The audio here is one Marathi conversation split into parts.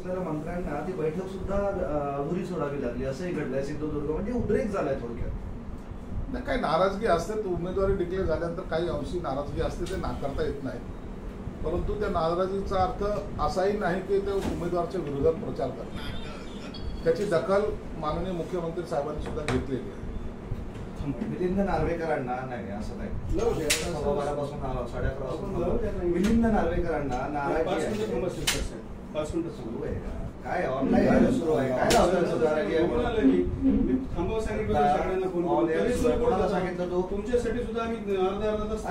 असलेल्या मंत्र्यांना ती बैठक सुद्धा अधुरी सोडावी लागली असंही घडलंय सिंधुदुर्ग. म्हणजे उद्रेक झालाय थोडक्यात. नाही, काही नाराजगी असते. उमेदवारी डिक्लेअर झाल्यानंतर काही अंशी नाराजगी असते, ते नाकारता येत नाही. परंतु त्या नाराजीचा अर्थ असाही नाही की ते उमेदवाराच्या विरोधात प्रचार करतात. त्याची दखल माननीय मुख्यमंत्री साहेबांनी सुद्धा घेतलेली आहे. मिलिंद नार्वेकरांना नाही असं नाही, 12:15 साडे मिलिंद नार्वेकरांना नाराजी सुरू आहे का काय ऑनलाईन सुरू आहे काय कोणाला सांगितलं तो तुमच्यासाठी सुद्धा आम्ही अर्धा तास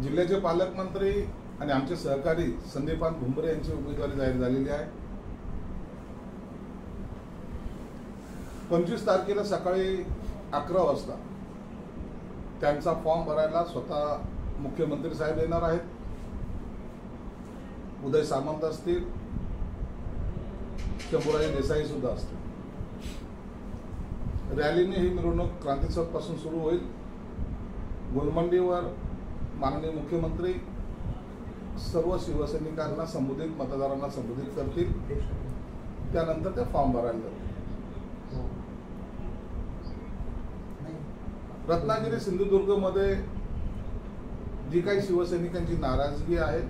जिल्ह्याचे पालकमंत्री आणि आमचे सहकारी संदीपान भुमरे यांची उमेदवारी जाहीर झालेली आहे. 25 तारखेला सकाळी 11 वाजता त्यांचा फॉर्म भरायला स्वतः मुख्यमंत्री साहेब येणार आहेत. उदय सामंत असतील, शंभूराजे देसाई सुद्धा असतील. रॅलीने ही मिरवणूक क्रांती चौक पासून सुरू होईल. गोलमंडीवर माननीय मुख्यमंत्री सर्व शिवसैनिकांना संबोधित, मतदारांना संबोधित करतील. त्यानंतर ते फॉर्म भरायला जातील. रत्नागिरी सिंधुदुर्गमध्ये जी काही शिवसैनिकांची नाराजगी आहे,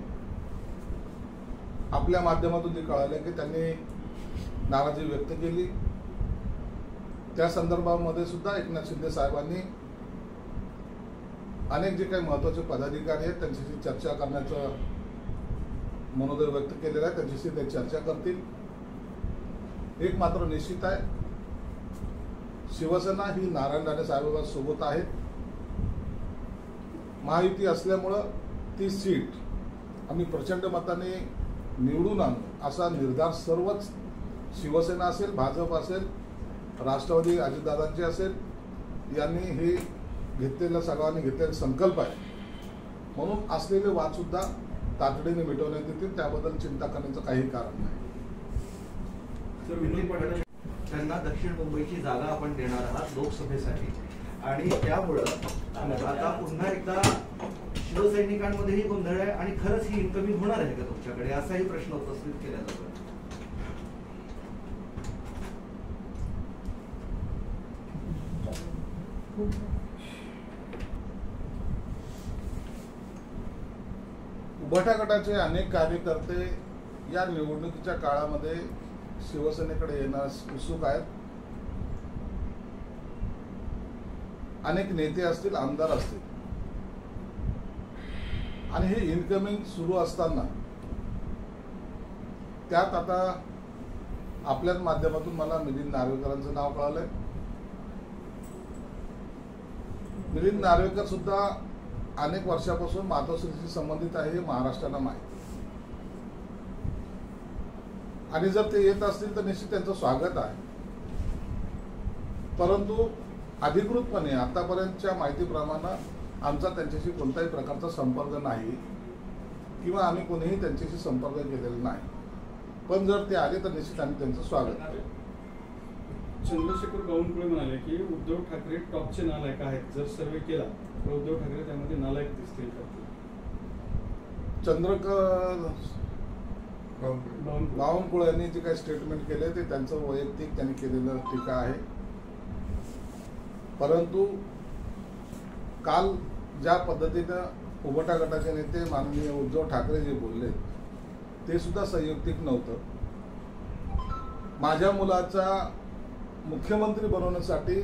आपल्या माध्यमातून जे कळाले की त्यांनी नाराजी व्यक्त केली, त्या संदर्भामध्ये सुद्धा एकनाथ शिंदे साहेबांनी अनेक जे काही महत्त्वाचे पदाधिकारी आहेत त्यांच्याशी चर्चा करण्याचं मनोदय व्यक्त केलेलं आहे. त्यांच्याशी ते चर्चा करतील. एक मात्र निश्चित आहे, शिवसेना ही नारायण राणे साहेबांसोबत आहे. महायुती असल्यामुळं ती सीट आम्ही प्रचंड मताने निवडून आणू असा निर्धार सर्वच शिवसेना असेल, भाजप असेल, राष्ट्रवादी अजितदादांचे असेल, यांनी हे घेतलेला सर्वांनी घेतलेला संकल्प आहे. म्हणून असलेले वाद सुद्धा तातडीने मिटवण्यात येतील. त्याबद्दल चिंता करण्याचं काही कारण नाही. त्यांना दक्षिण मुंबईची जागा आपण देणार आहात लोकसभेसाठी आणि त्यामुळं आता पुन्हा एकदा शिवसैनिकांमध्येही गोंधळ आहे आणि खरंच ही इन्कमिंग होणार आहे का तुमच्याकडे असाही प्रश्न उपस्थित केला जातो. उभाटा गटाचे अनेक कार्यकर्ते या निवडणुकीच्या काळामध्ये शिवसेनेकडे येण्यास उत्सुक आहेत. अनेक नेते असतील, आमदार असतील आणि हे इनकमिंग सुरू असताना त्यात आता आपल्याच माध्यमातून मला मिलिंद नार्वेकरांचं नाव कळालंय. मिलिंद नार्वेकर सुद्धा अनेक वर्षापासून मातोश्रीशी संबंधित आहे हे महाराष्ट्राला माहीत. आणि जर ते येत असतील तर निश्चित त्यांचं स्वागत आहे. परंतु अधिकृतपणे आतापर्यंतच्या माहितीप्रमाणे आमचा त्यांच्याशी कोणत्याही प्रकारचा संपर्क नाही किंवा आम्ही कोणीही त्यांच्याशी संपर्क केलेला नाही. पण जर ते आले तर निश्चित आम्ही त्यांचं स्वागत करू. चंद्रशेखर बावनकुळे म्हणाले की उद्धव ठाकरे टॉपचे नालायक आहेत. जर सर्वे केला तर उद्धव ठाकरे त्यामध्ये नालायक दिसतील. बावनकुळे यांनी जे काही स्टेटमेंट केले ते त्यांचं वैयक्तिक त्यांनी केलेलं टीका आहे. परंतु काल ज्या पद्धतीनं उभाटा गटाचे नेते माननीय उद्धव ठाकरे जे बोलले ते सुद्धा संयुक्तिक नव्हतं. माझ्या मुलाचा मुख्यमंत्री बनवण्यासाठी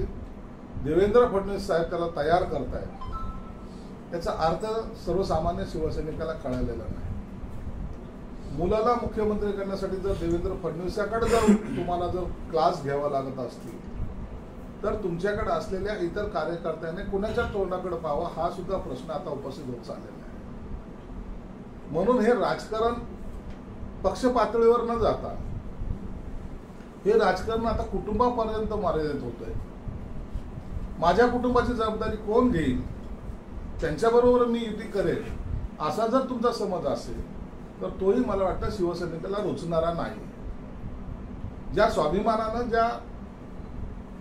देवेंद्र फडणवीस साहेब त्याला तयार करतायत, त्याचा अर्थ सर्वसामान्य शिवसैनिकाला कळालेला नाही. मुलाला मुख्यमंत्री करण्यासाठी जर देवेंद्र फडणवीसाकडे जाऊन तुम्हाला जर क्लास घ्यावा लागत असतील तर तुमच्याकडे असलेल्या इतर कार्यकर्त्यांनी कुणाच्या तोंडाकडे पाहावा हा सुद्धा प्रश्न आता उपस्थित होत चाललेला आहे. म्हणून हे राजकारण पक्ष पातळीवर न जाता हे राजकारण आता कुटुंबापर्यंत मर्यादित होतंय. माझ्या कुटुंबाची जबाबदारी कोण घेईल, त्यांच्याबरोबर मी युती करेल असा जर तुमचा समज असेल तर तोही मला वाटतं शिवसैनिकाला रुचणारा नाही. ज्या स्वाभिमानानं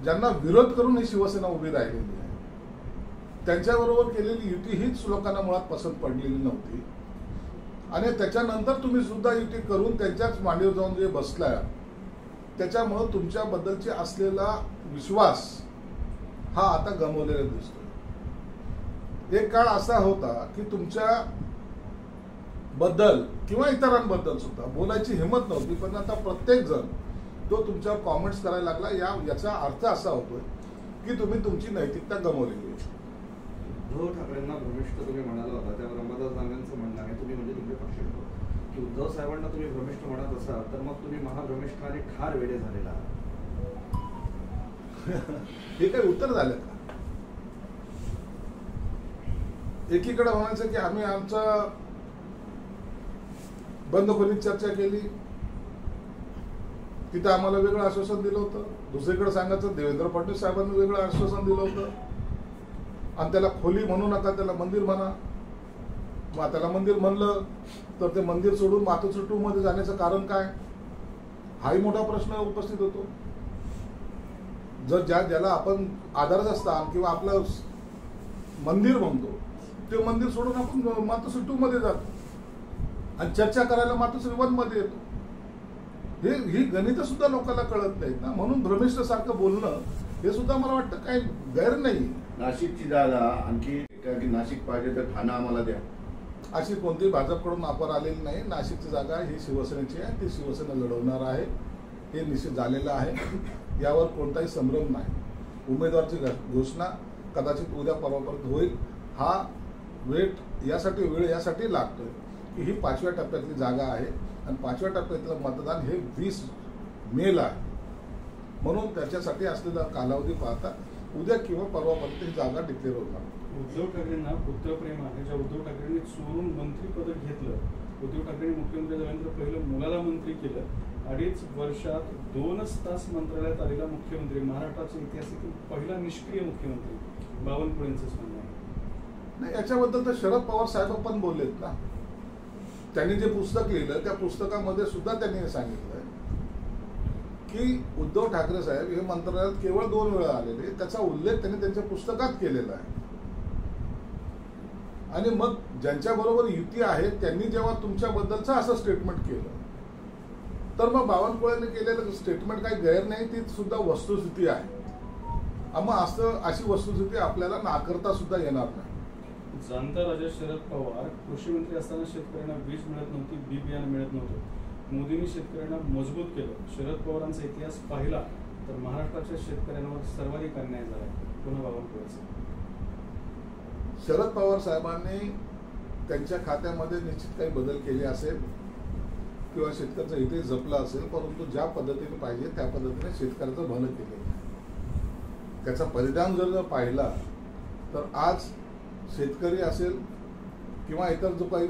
ज्यांना विरोध करून ही शिवसेना उभी राहिलेली आहे त्यांच्याबरोबर केलेली युती हीच लोकांना मुळात पसंत पडलेली नव्हती. आणि त्याच्यानंतर तुम्ही सुद्धा युती करून त्यांच्याच मांडीवर जाऊन जे बसलाय, त्याच्यामुळं तुमच्याबद्दलची असलेला विश्वास हा आता गमावलेला दिसतोय. एक काळ असा होता की तुमच्या बद्दल किंवा इतरांबद्दल सुद्धा बोलायची हिंमत नव्हती, पण आता प्रत्येक जण तो तुमच्यावर कॉमेंट्स करायला लागला. याचा अर्थ असा होतोय की तुम्ही तुमची नैतिकता गमावलेली आहे. उद्धव ठाकरेंना भ्रमिष्ठ तुम्ही म्हणाला होता, त्यावर अंबादास दानवेंचं म्हणणं आहे, तुम्ही म्हणजे तुमचे पक्ष की उद्धव साहेबांना तुम्ही भ्रमिष्ठ म्हणत असाल तर मग तुम्ही महाभ्रमिष्ठ आणि ठार वेडे झालेला आहात. हे काही उत्तर झालं का? एकीकडे म्हणायचं की आम्ही आमचा बंद खोलीत चर्चा केली, तिथं आम्हाला वेगळं आश्वासन दिलं होतं. दुसरीकडे सांगायचं देवेंद्र फडणवीस साहेबांनी वेगळं आश्वासन दिलं होतं आणि त्याला खोली म्हणू नका, त्याला मंदिर म्हणा. मग त्याला मंदिर म्हणलं तर ते मंदिर सोडून मातोश्री 2 मध्ये जाण्याचं कारण काय, हाही मोठा प्रश्न उपस्थित होतो. जर ज्याला आपण आदर्शस्थान किंवा आपलं मंदिर म्हणतो ते मंदिर सोडून आपण मातोश्री 2 मध्ये जातो आणि चर्चा करायला मातोश्री 1 मध्ये येतो, ही गणित सुद्धा लोकांना कळत नाहीत ना. म्हणून भ्रमिष्ठ सारखं बोलणं हे सुद्धा मला वाटतं काही गैर नाही. नाशिकची जागा आणखी नाशिक पाहिजे तर ठाणा आम्हाला द्या, अशी कोणतीही भाजपकडून ऑफर आलेली नाही. नाशिकची जागा ही शिवसेनेची आहे, ती शिवसेना लढवणार आहे, हे निश्चित झालेलं आहे. यावर कोणताही संभ्रम नाही. उमेदवारची घोषणा कदाचित उद्या परवापर्यंत होईल. हा वेळ यासाठी लागतोय की ही 5व्या टप्प्यातली जागा आहे आणि 5व्या टप्प्यातलं मतदान हे 20 मेला आहे. म्हणून त्याच्यासाठी असलेला कालावधी पाहता उद्या किंवा परवापर्यंत ही जागा डिक्लेअर होणार. उद्धव ठाकरेंना पुत्रप्रेम आहे. ज्या उद्धव ठाकरेंनी चोरून मंत्रीपद घेतलं, उद्धव ठाकरे मुख्यमंत्री झाल्यानंतर पहिलं मुलाला मंत्री केलं. 2.5 वर्षात 2च तास मंत्रालयात आलेला मुख्यमंत्री, महाराष्ट्राच्या इतिहासातील पहिला निष्क्रिय मुख्यमंत्री, बावनकुळेंचं म्हणणं आहे. नाही, याच्याबद्दल तर शरद पवार साहेब पण बोललेत ना. त्यांनी जे पुस्तक लिहिलं त्या पुस्तकामध्ये सुद्धा त्यांनी हे सांगितलंय की उद्धव ठाकरे साहेब हे मंत्रालयात केवळ 2 वेळा आलेले, त्याचा उल्लेख त्यांनी त्यांच्या पुस्तकात केलेला आहे. आणि मग ज्यांच्या बरोबर युती आहे त्यांनी जेव्हा तुमच्याबद्दलचं असं स्टेटमेंट केलं तर मग बावनकुळेंनी केलेलं स्टेटमेंट काही गैर नाही, ती सुद्धा वस्तुस्थिती आहे. मग अशी वस्तुस्थिती आपल्याला नाकारता सुद्धा येणार नाही. जाणता राजा शरद पवार कृषी मंत्री असताना शेतकऱ्यांना वीज मिळत नव्हती, बी बियाणं मिळत नव्हतं. मोदींनी शेतकऱ्यांना मजबूत केलं. शरद पवारांचा इतिहास पाहिला तर महाराष्ट्राच्या शेतकऱ्यांवर सर्वाधिक अन्याय झाला. पुन्हा बावनकुळेंचा शरद पवार साहेबांनी त्यांच्या खात्यामध्ये निश्चित काही बदल केले असेल किंवा शेतकऱ्याचं हितही जपलं असेल, परंतु ज्या पद्धतीने पाहिजे त्या पद्धतीने शेतकऱ्याचं भलं केलेलं आहे. त्याचा परिणाम जर पाहिला तर आज शेतकरी असेल किंवा इतर जो काही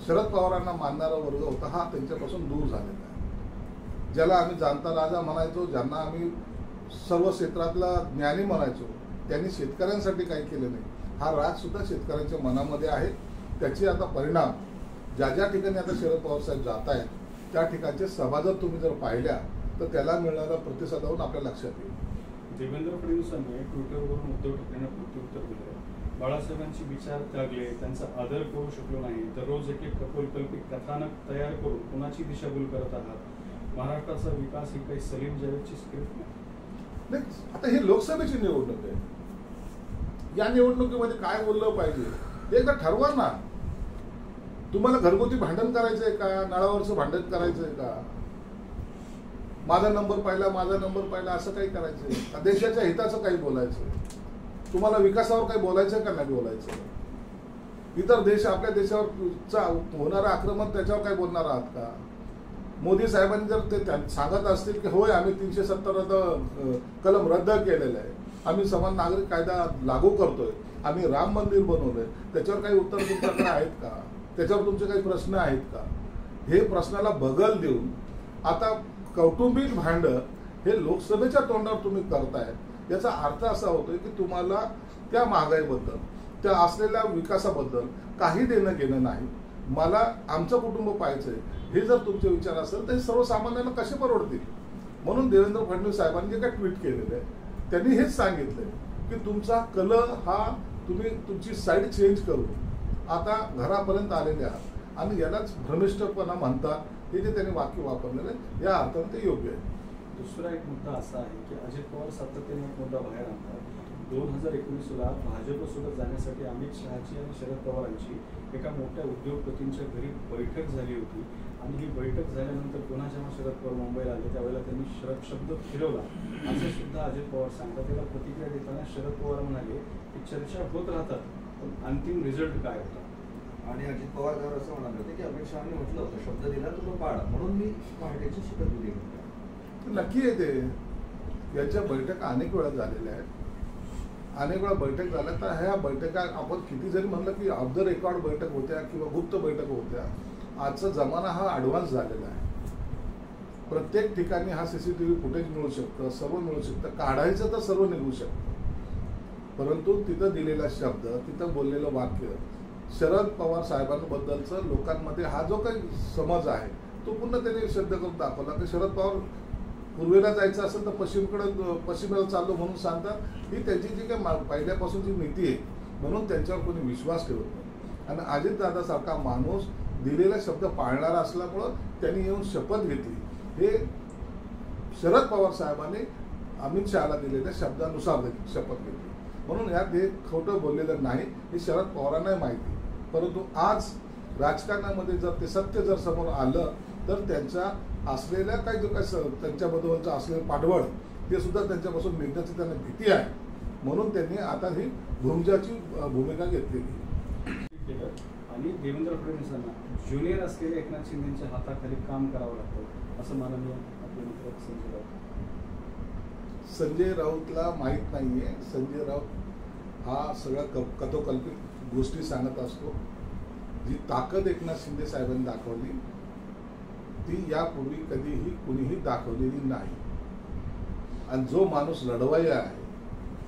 शरद पवारांना मानणारा वर्ग होता हा त्यांच्यापासून दूर झालेला आहे. ज्याला आम्ही जाणता राजा म्हणायचो, ज्यांना आम्ही सर्व क्षेत्रातला ज्ञानी म्हणायचो, त्यांनी शेतकऱ्यांसाठी काही केलं नाही. हा राज सुद्धा शेतकऱ्यांच्या मनामध्ये आहे. त्याचे आता परिणाम ज्या ठिकाणी आता शरद पवार साहेब जात आहेत त्या ठिकाणचे सभा जर तुम्ही जर पाहिल्या तर त्याला मिळणारा प्रतिसादावरून आपल्या लक्षात येईल. देवेंद्र फडणवीसांनी ट्विटरवरून उद्धव ठाकरेंना प्रत्युत्तर दिलं. बाळासाहेबांची विचार त्यागले, त्यांचा आदर करू शकलो नाही, दररोज एक कपोलकल्पित कथानक तयार करून कुणाची दिशाभूल करत आहात. महाराष्ट्राचा विकास ही काही सलीम जावेदची स्क्रिप्ट नाही. आता ही लोकसभेची निवडणूक आहे. या निवडणुकीमध्ये काय बोललं पाहिजे हे एकदा ठरवा ना. तुम्हाला घरगुती भांडण करायचंय का, नळावरचं भांडण करायचंय का, माझा नंबर पाहिला असं काही करायचंय, देशाच्या हिताचं काही बोलायचं, तुम्हाला विकासावर काही बोलायचं का नाही बोलायचं, इतर देश आपल्या देशावर होणारं आक्रमण त्याच्यावर काय बोलणार आहात का. मोदी साहेबांनी जर ते सांगत असतील की होय आम्ही 370 कलम रद्द केलेलं आहे, आम्ही समान नागरिक कायदा लागू करतोय, आम्ही राम मंदिर बनवलंय, त्याच्यावर काही उत्तर तुमच्याकडे आहेत का, त्याच्यावर तुमचे काही प्रश्न आहेत का. हे प्रश्नाला बगल देऊन आता कौटुंबिक भांडण हे लोकसभेच्या तोंडावर तुम्ही करताय. याचा अर्थ असा होतोय की तुम्हाला त्या महागाईबद्दल, त्या असलेल्या विकासाबद्दल काही देणं घेणं नाही. मला आमचं कुटुंब पाहायचंय हे जर तुमचे विचार असेल तर सर्वसामान्यांना कसे परवडतील. म्हणून देवेंद्र फडणवीस साहेबांनी जे काय ट्विट केलेलं आहे त्यांनी हेच सांगितलंय की तुमचा कल हा तुम्ही तुमची साईड चेंज करून आता घरापर्यंत आलेले आहात. आणि यालाच भ्रमिष्ठपणा म्हणतात. हे जे त्यांनी वाक्य वापरलेलं आहे या अर्थाने ते योग्य आहे. दुसरा एक मुद्दा असा आहे की अजित पवार सातत्याने एक मुद्दा बाहेर आणतात. 2019ला भाजपसोबत जाण्यासाठी अमित शहाची आणि शरद पवारांची एका मोठ्या उद्योगपतींच्या घरी बैठक झाली होती आणि ही बैठक झाल्यानंतर पुन्हा जेव्हा शरद पवार मुंबईला आले त्यावेळेला त्यांनी शब्द फिरवला असं सुद्धा अजित पवार सांगतात. त्याला प्रतिक्रिया देताना शरद पवार म्हणाले की चर्चा होत राहतात पण अंतिम रिझल्ट काय होता. आणि अजित पवार गावर असं म्हणाले होते की अमित शहानी म्हटलं होतं शब्द दिला तर तो पाळा म्हणून मी पहाटेची शपथ दिली. नक्की येते. याच्या बैठका अनेक वेळा झालेल्या आहेत. अनेक वेळा बैठक झाल्या तर ह्या बैठका आपण किती जरी म्हणलं की ऑफ द रेकॉर्ड बैठक होत्या किंवा गुप्त बैठक होत्या, आजचा जमाना हा ॲडव्हान्स झालेला आहे. प्रत्येक ठिकाणी हा CCTV फुटेज मिळू शकतं, सर्व मिळू शकतं. काढायचं तर सर्व निघू शकतं. परंतु तिथं दिलेला शब्द, तिथं बोललेलं वाक्य, शरद पवार साहेबांबद्दलचं लोकांमध्ये हा जो काही समज आहे तो पुन्हा त्यांनी सिद्ध करून दाखवला की शरद पवार पूर्वेला जायचं असेल तर पश्चिमेला चाललो म्हणून सांगतात. ही त्यांची जी काही पहिल्यापासूनची नीती आहे म्हणून त्यांच्यावर कोणी विश्वास ठेवत नाही. आणि अजितदादासारखा माणूस दिलेला शब्द पाळणारा असल्यामुळं त्यांनी येऊन शपथ घेतली. हे शरद पवार साहेबांनी अमित शहाला दिलेल्या शब्दानुसार शपथ घेतली. म्हणून यात हे खोटं बोललेलं नाही हे शरद पवारांनाही माहिती. परंतु आज राजकारणामध्ये जर ते सत्य जर समोर आलं तर त्यांच्या असलेल्या काही जो काही त्यांच्याबद्दलचं असलेलं पाठबळ ते सुद्धा त्यांच्यापासून निघण्याची त्यांना भीती आहे. म्हणून त्यांनी आता ही भूमजाची भूमिका घेतलेली. आणि देवेंद्र फडणवीसांना ज्युनियर असलेल्या एकनाथ शिंदेच्या हाताखाली काम करावं लागतं असं माननीय आपले मित्र संजय राऊत. संजय राऊतला माहीत नाहीये. संजय राऊत हा सगळ्या कथोकल्पित गोष्टी सांगत असतो. जी ताकद एकनाथ शिंदे साहेबांनी दाखवली ती यापूर्वी कधीही कुणीही दाखवलेली नाही. आणि जो माणूस लढवय्या आहे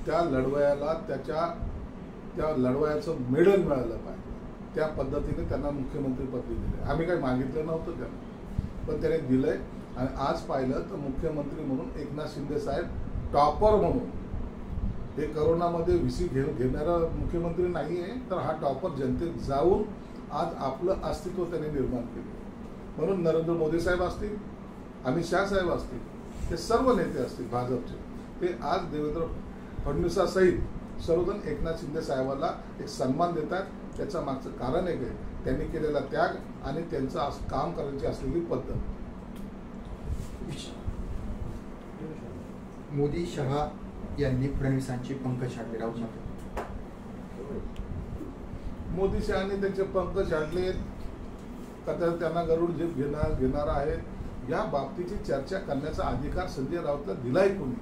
त्या लढवयाला त्या लढवयाचं मेडल मिळालं पाहिजे. त्या पद्धतीने त्यांना मुख्यमंत्रीपद दिले. आम्ही काही मागितलं नव्हतं त्यांना, पण त्याने दिलंय. आणि आज पाहिलं तर मुख्यमंत्री म्हणून एकनाथ शिंदे साहेब टॉपर म्हणून हे करोनामध्ये VC घेणारा मुख्यमंत्री नाही आहे, तर हा टॉपर जनतेत जाऊन आज आपलं अस्तित्व त्यांनी निर्माण केलं. म्हणून नरेंद्र मोदी साहेब असतील, अमित शहा साहेब असतील, हे सर्व नेते असतील भाजपचे, ते आज देवेंद्र फडणवीसासहित सर्वजण एकनाथ शिंदे साहेबांना एक सन्मान देतात. त्याचं मागचं कारण एक आहे त्यांनी केलेला त्याग आणि त्यांचं काम करायची असलेली पद्धत. मोदी शहा यांनी फडणवीसांची पंकज छाटले. राऊत मोदी शहाने त्यांचे पंख छाटले का तर त्यांना गरुड जीप घेणार आहे या बाबतीची चर्चा करण्याचा अधिकार संजय राऊतला दिलाय कोणी?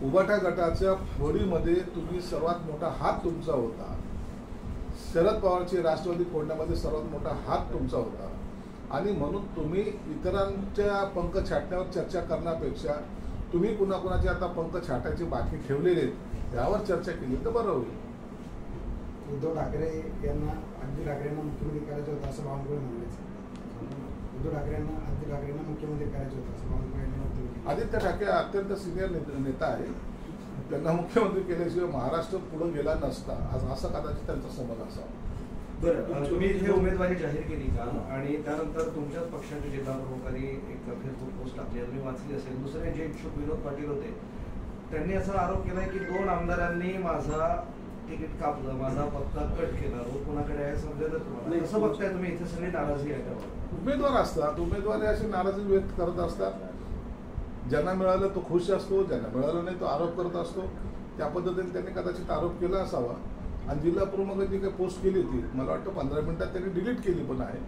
उबाटा गटाच्या फोडीमध्ये तुम्ही सर्वात मोठा हात तुमचा होता. शरद पवारची राष्ट्रवादी फोडण्यामध्ये सर्वात मोठा हात तुमचा होता. आणि म्हणून तुम्ही इतरांच्या पंख छाटण्यावर चर्चा करण्यापेक्षा तुम्ही कुणाकुणाचे आता पंख छाटायचे बाकी ठेवलेले यावर चर्चा केली तर बरं होईल. उद्धव ठाकरे यांना आदित्य ठाकरेंना मुख्यमंत्री करायचं होतं असं बावनकुळे म्हणाले. उद्धव ठाकरेंना आदित्य ठाकरेंना मुख्यमंत्री करायचं होतं असं बावनकुळे. आदित्य ठाकरे अत्यंत सिनियर नेता आहे. त्यांना मुख्यमंत्री केल्याशिवाय महाराष्ट्र पुढे गेला नसता असा कदाचित त्यांचा समज असावा. बरं, तुम्ही इथे उमेदवारी जाहीर केली का? आणि त्यानंतर तुमच्याच पक्षाचे जिल्हा प्रमुखांनी एक फेसबुक पोस्ट टाकली, तुम्ही वाचली असेल. दुसरे जे इच्छुक विनोद पाटील होते त्यांनी असा आरोप केलाय की 2 आमदारांनी माझा तिकीट कापलं, माझा पत्ता कट केला, रोज कोणाकडे आहे समजेल तुम्हाला. कसं बघताय तुम्ही? इथे सगळी नाराजगी आहे त्यावर. उमेदवार असतात, उमेदवारी अशी नाराजी व्यक्त करत असतात. ज्यांना मिळालं तो खुश असतो, ज्यांना मिळालं नाही तो आरोप करत असतो. त्या पद्धतीने त्यांनी कदाचित आरोप केला असावा. आणि जिल्हा प्रमुखांनी काही पोस्ट केली होती मला वाटतं 15 मिनिटात त्यांनी डिलीट केली पण आहे.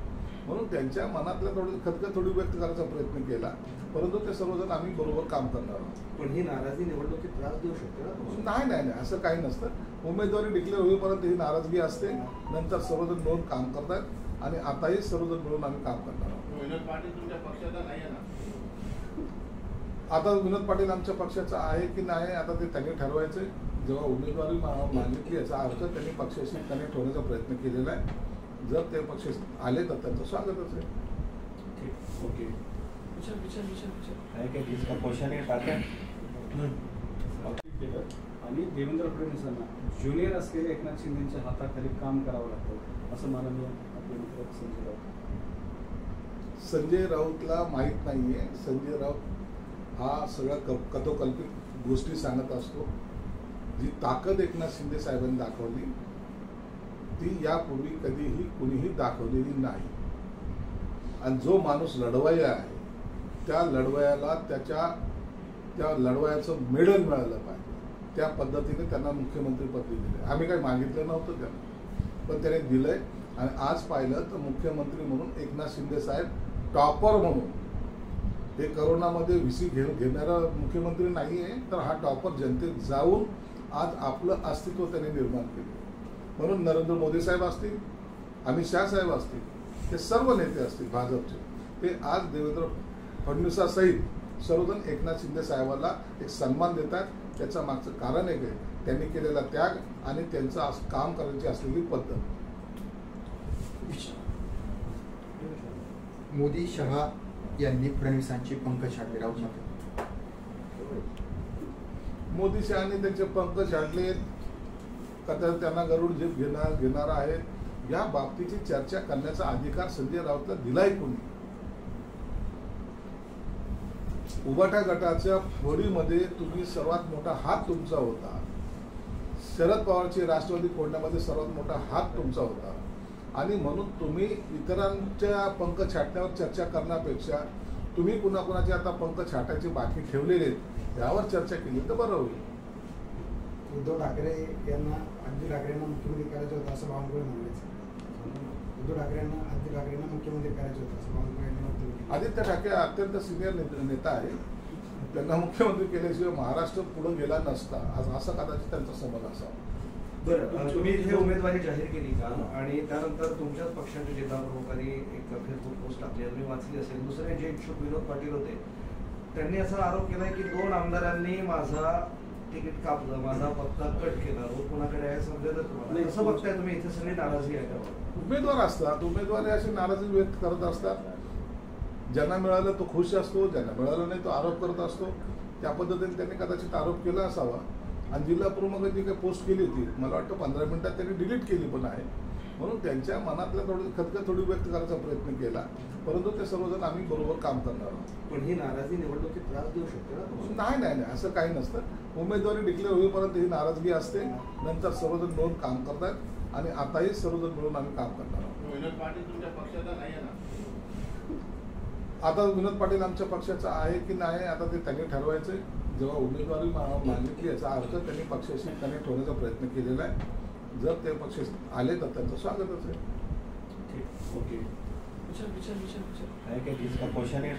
म्हणून त्यांच्या मनातल्या खदखद थोडी व्यक्त करायचा प्रयत्न केला. परंतु ते सर्वजण आम्ही बरोबर काम करणार आहोत. पण ही नाराजगी निवडणुकीत त्रास देऊ शकते ना? नाही असं काही नसतं. उमेदवारी डिक्लेअर होईपर्यंत ही नाराजगी असते. नंतर सर्वजण मिळून काम करतात आणि आताही सर्वजण मिळून आम्ही काम करणार आहोत. विनोद पाटील तुमच्या पक्षाचा नाही आहे ना? आता विनोद पाटील आमच्या पक्षाचा आहे की नाही आता ते त्यांनी ठरवायचं. जेव्हा उमेदवारी मागितली याचा अर्थ त्यांनी पक्षाशी कनेक्ट होण्याचा प्रयत्न केलेला आहे. जर ते पक्ष आले तर त्यांचं स्वागतच आहे. ओके. आणि देवेंद्र फडणवीसांना ज्युनियर असलेल्या एकनाथ शिंदेच्या हाताखाली काम करावं लागतं असं माननीय आपले मित्र संजय राऊत. संजय राऊतला माहीत नाहीये. संजय राऊत हा सगळ्या कथोकल्पित गोष्टी सांगत असतो. जी ताकद एकनाथ शिंदे साहेबांनी दाखवली ती यापूर्वी कधीही कुणीही दाखवलेली नाही. आणि जो माणूस लढवय्या आहे त्या लढवय्याला त्या लढवय्याचं मेडल मिळालं पाहिजे. त्या पद्धतीने त्यांना मुख्यमंत्रीपद दिलेलं आहे. आम्ही काही मागितलं नव्हतं त्यांना, पण त्याने दिलंय. आणि आज पाहिलं तर मुख्यमंत्री म्हणून एकनाथ शिंदे साहेब टॉपर म्हणून, हे करोनामध्ये VC घेणारा मुख्यमंत्री नाही आहे, तर हा टॉपर जनतेत जाऊन आज आपलं अस्तित्व त्याने निर्माण केलं. म्हणून नरेंद्र मोदी साहेब असतील, अमित शाह साहेब असतील, हे सर्व नेते असतील भाजपचे, ते आज देवेंद्र फडणवीसासहित सर्वजण एकनाथ शिंदे साहेबांना एक सन्मान देतात. त्याचं मागचं कारण एक आहे त्यांनी केलेला त्याग आणि त्यांचं काम करायची असलेली पद्धत. मोदी शहा यांनी फडणवीसांची पंकज छाटले. राऊत मात्र मोदी शहानी त्यांचे पंख छाडले का तर त्यांना गरुड जीप घेणार आहे या बाबतीची चर्चा करण्याचा अधिकार संजय राऊतला दिलाय कोणी? उबाटा गटाच्या फोडीमध्ये तुम्ही सर्वात मोठा हात तुमचा होता. शरद पवारची राष्ट्रवादी फोडण्यामध्ये सर्वात मोठा हात तुमचा होता. आणि म्हणून तुम्ही इतरांच्या पंख छाटण्यावर चर्चा करण्यापेक्षा तुम्ही कुणाकुणाचे आता पंख छाटायचे बाकी ठेवलेले आहेत यावर चर्चा केली तर बरं होईल. उद्धव ठाकरे यांना आदित्य ठाकरेंना मुख्यमंत्री करायचं होतं असं बावनकुळे म्हणाले. उद्धव ठाकरेंना आदित्य ठाकरेंना मुख्यमंत्री करायचं होतं असं बावनकुळे यांनी. आदित्य ठाकरे अत्यंत सिनियर नेता आहे. त्यांना मुख्यमंत्री केल्याशिवाय महाराष्ट्र पुढे गेला नसता असा कदाचित त्यांचा समज असावा. बरं, तुम्ही इथे उमेदवारी जाहीर केली का? आणि त्यानंतर तुमच्याच पक्षाचे जिल्हा प्रमुखांनी एक फेसबुक पोस्ट टाकली, तुम्ही वाचली असेल. दुसरे जे इच्छुक विनोद पाटील होते त्यांनी असा आरोप केलाय की 2 आमदारांनी माझा तिकीट कापलं, माझा पत्ता कट केला, रोज कोणाकडे आहे समजेल तुम्हाला. असं बघताय तुम्ही इथे सगळी नाराजगी आहे त्यावर. उमेदवार असतात, उमेदवार अशी नाराजी व्यक्त करत असतात. ज्यांना मिळालं तो खुश असतो, ज्यांना मिळालं नाही तो आरोप करत असतो. त्या पद्धतीने त्यांनी कदाचित आरोप केला असावा. आणि जिल्हा प्रमुखांनी काही पोस्ट केली होती, मला वाटतं 15 मिनिटात त्यांनी डिलीट केली पण आहे. म्हणून त्यांच्या मनातल्या खदखद थोडी व्यक्त करायचा प्रयत्न केला. परंतु ते सर्वजण आम्ही बरोबर काम करणार आहोत. पण ही नाराजी निवडणुकीत त्रास देऊ शकते ना? नाही असं काही नसतं. उमेदवारी डिक्लेअर होईपर्यंत ही नाराजगी असते. नंतर सर्वजण मिळून काम करतात आणि आताही सर्वजण मिळून आम्ही काम करणार आहोत. विनोद पाटील तुमच्या पक्षाचा नाही आहे ना? आता विनोद पाटील आमच्या पक्षाचा आहे की नाही आता ते त्यांनी ठरवायचंय. जेव्हा उमेदवारी मागितली याचा अर्थ त्यांनी पक्षाशी कनेक्ट होण्याचा प्रयत्न केलेला आहे. जर ते पक्ष आले तर त्यांचं स्वागतच आहे. ओके. विचार काय काय क्वेश्चन आहे?